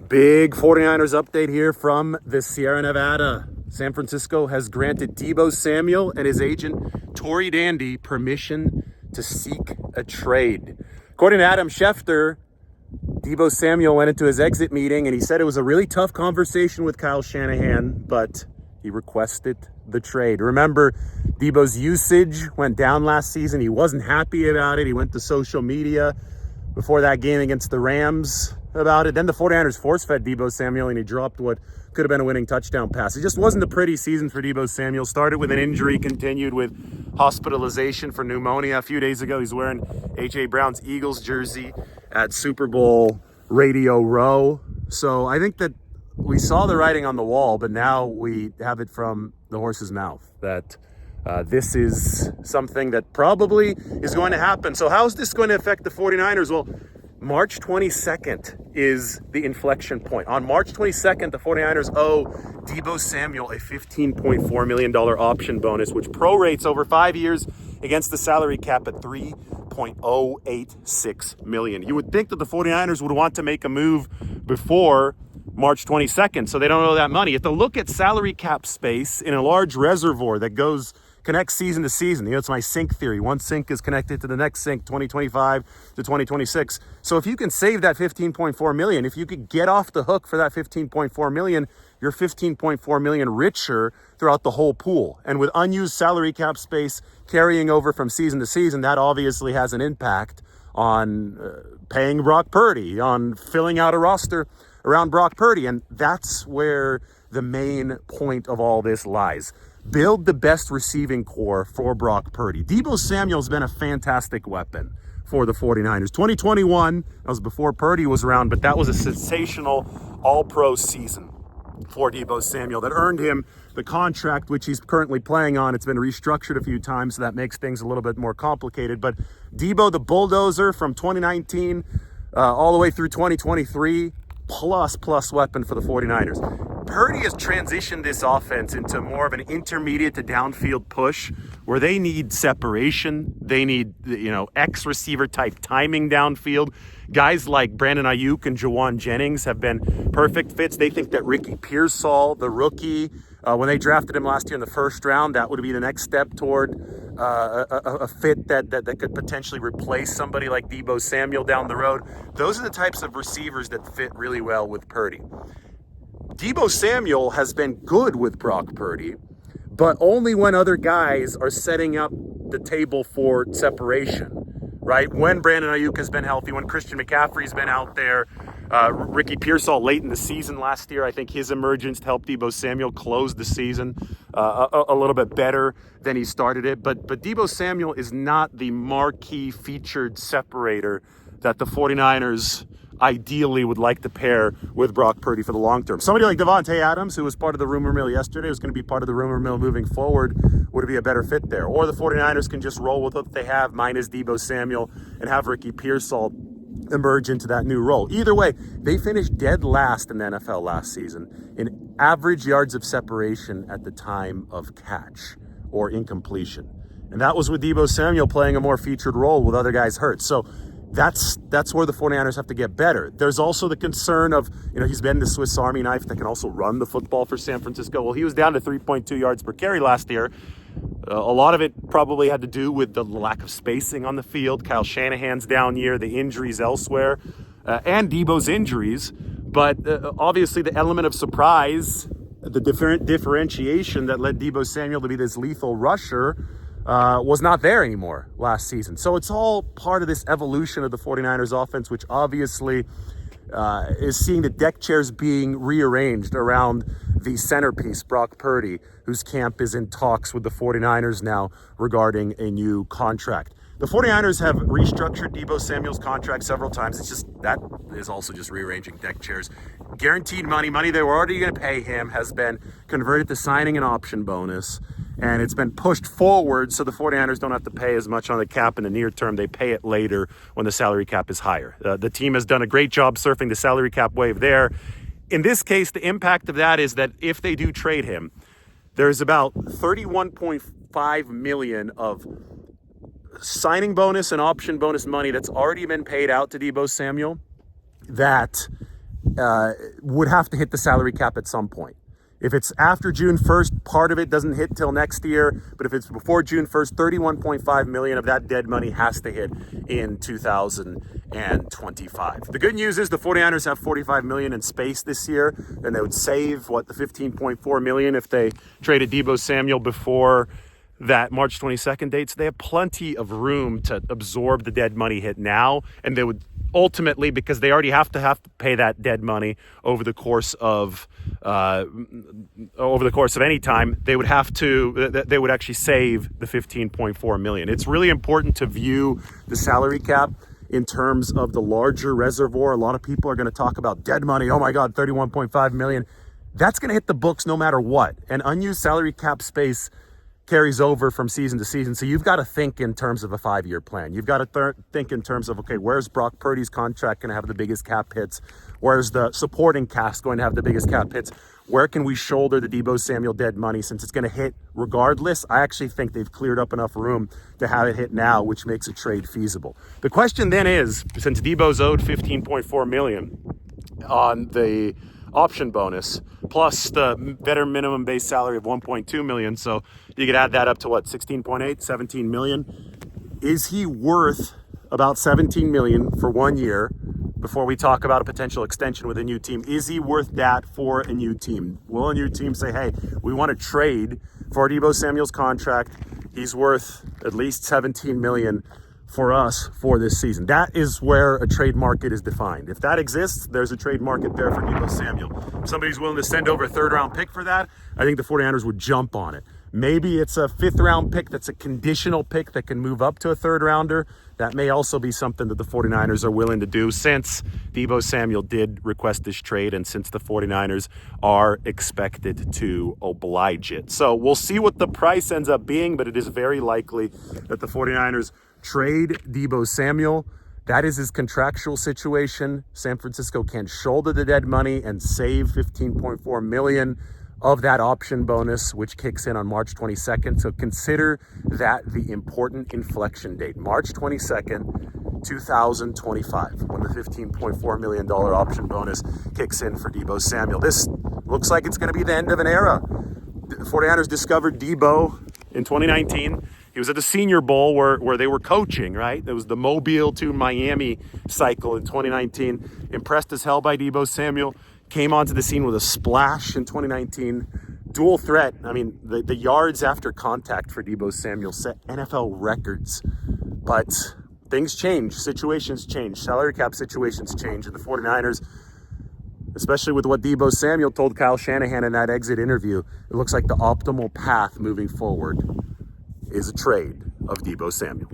Big 49ers update here from the Sierra Nevada. San Francisco has granted Deebo Samuel and his agent, Tory Dandy, permission to seek a trade. According to Adam Schefter, Deebo Samuel went into his exit meeting and he said it was a really tough conversation with Kyle Shanahan, but he requested the trade. Remember, Deebo's usage went down last season. He wasn't happy about it. He went to social media before that game against the Rams about it. Then the 49ers force-fed Deebo Samuel and he dropped what could have been a winning touchdown pass. It just wasn't a pretty season for Deebo Samuel. Started with an injury, continued with hospitalization for pneumonia. A few days ago, he's wearing A.J. Brown's Eagles jersey at Super Bowl Radio Row. So I think that we saw the writing on the wall, but now we have it from the horse's mouth that this is something that probably is going to happen. So how is this going to affect the 49ers? Well, March 22nd is the inflection point. On March 22nd, the 49ers owe Deebo Samuel a $15.4 million option bonus, which prorates over 5 years against the salary cap at $3.086 million. You would think that the 49ers would want to make a move before March 22nd, so they don't owe that money. If they look at salary cap space in a large reservoir that connects season to season. It's my sink theory. One sink is connected to the next sink, 2025 to 2026. So if you can save that $15.4 million, if you could get off the hook for that $15.4 million, you're $15.4 million richer throughout the whole pool. And with unused salary cap space carrying over from season to season, that obviously has an impact on paying Brock Purdy, on filling out a roster around Brock Purdy. And that's where the main point of all this lies. Build the best receiving core for Brock Purdy. Deebo Samuel's been a fantastic weapon for the 49ers. 2021, that was before Purdy was around, but that was a sensational all-pro season for Deebo Samuel that earned him the contract which he's currently playing on. It's been restructured a few times, so that makes things a little bit more complicated. But Deebo, the bulldozer from 2019 all the way through 2023, plus weapon for the 49ers. Purdy has transitioned this offense into more of an intermediate to downfield push where they need separation. They need, X receiver type timing downfield. Guys like Brandon Ayuk and Jawan Jennings have been perfect fits. They think that Ricky Pearsall, the rookie, when they drafted him last year in the first round, that would be the next step toward a fit that could potentially replace somebody like Deebo Samuel down the road. Those are the types of receivers that fit really well with Purdy. Deebo Samuel has been good with Brock Purdy, but only when other guys are setting up the table for separation, right? When Brandon Ayuk has been healthy, when Christian McCaffrey's been out there, Ricky Pearsall late in the season last year, I think his emergence helped Deebo Samuel close the season a little bit better than he started it. But Deebo Samuel is not the marquee featured separator that the 49ers ideally would like to pair with Brock Purdy for the long term. Somebody like Devontae Adams, who was part of the rumor mill yesterday, was going to be part of the rumor mill moving forward, would be a better fit there. Or the 49ers can just roll with what they have, minus Deebo Samuel, and have Ricky Pearsall emerge into that new role. Either way, they finished dead last in the NFL last season in average yards of separation at the time of catch or incompletion. And that was with Deebo Samuel playing a more featured role with other guys hurt. So that's where the 49ers have to get better. There's also the concern of, he's been the Swiss Army knife that can also run the football for San Francisco. Well, he was down to 3.2 yards per carry last year. A lot of it probably had to do with the lack of spacing on the field, Kyle Shanahan's down year, the injuries elsewhere, and Deebo's injuries. But obviously the element of surprise, the differentiation that led Deebo Samuel to be this lethal rusher was not there anymore last season. So it's all part of this evolution of the 49ers offense, which obviously is seeing the deck chairs being rearranged around the centerpiece, Brock Purdy, whose camp is in talks with the 49ers now regarding a new contract. The 49ers have restructured Deebo Samuel's contract several times. That is also just rearranging deck chairs. Guaranteed money they were already going to pay him has been converted to signing an option bonus. And it's been pushed forward so the 49ers don't have to pay as much on the cap in the near term. They pay it later when the salary cap is higher. The team has done a great job surfing the salary cap wave there. In this case, the impact of that is that if they do trade him, there's about $31.5 million of signing bonus and option bonus money that's already been paid out to Deebo Samuel that would have to hit the salary cap at some point. If it's after June 1st, part of it doesn't hit till next year. But if it's before June 1st, 31.5 million of that dead money has to hit in 2025. The good news is the 49ers have 45 million in space this year, and they would save, the 15.4 million if they traded Deebo Samuel before that March 22nd date. So they have plenty of room to absorb the dead money hit now, and they would ultimately, because they already have to pay that dead money over the course of any time, they would actually save the 15.4 million. It's really important to view the salary cap in terms of the larger reservoir. A lot of people are going to talk about dead money. Oh my God, 31.5 million. That's going to hit the books no matter what. And unused salary cap space carries over from season to season. So you've got to think in terms of a 5-year plan. You've got to think in terms of, okay, where's Brock Purdy's contract going to have the biggest cap hits? Where's the supporting cast going to have the biggest cap hits? Where can we shoulder the Deebo Samuel dead money since it's going to hit regardless? I actually think they've cleared up enough room to have it hit now, which makes a trade feasible. The question then is, since Deebo's owed 15.4 million on the option bonus, plus the veteran minimum base salary of 1.2 million. So you could add that up to 16.8, 17 million. Is he worth about 17 million for 1 year before we talk about a potential extension with a new team? Is he worth that for a new team? Will a new team say, hey, we want to trade for Deebo Samuel's contract? He's worth at least 17 million for us for this season. That is where a trade market is defined. If that exists, there's a trade market there for Deebo Samuel. If somebody's willing to send over a 3rd round pick for that, I think the 49ers would jump on it. Maybe it's a 5th round pick that's a conditional pick that can move up to a 3rd rounder. That may also be something that the 49ers are willing to do, since Deebo Samuel did request this trade and since the 49ers are expected to oblige it. So we'll see what the price ends up being, but it is very likely that the 49ers trade Deebo Samuel. That is his contractual situation. San Francisco can shoulder the dead money and save 15.4 million of that option bonus, which kicks in on March 22nd. So consider that the important inflection date, March 22nd, 2025, when the $15.4 million option bonus kicks in for Deebo Samuel. This looks like it's going to be the end of an era. The 49ers discovered Deebo in 2019. He was at the Senior Bowl where they were coaching, right? There was the Mobile to Miami cycle in 2019. Impressed as hell by Deebo Samuel. Came onto the scene with a splash in 2019. Dual threat. I mean, the yards after contact for Deebo Samuel set NFL records. But things change. Situations change. Salary cap situations change. And the 49ers, especially with what Deebo Samuel told Kyle Shanahan in that exit interview, it looks like the optimal path moving forward is a trade of Deebo Samuel.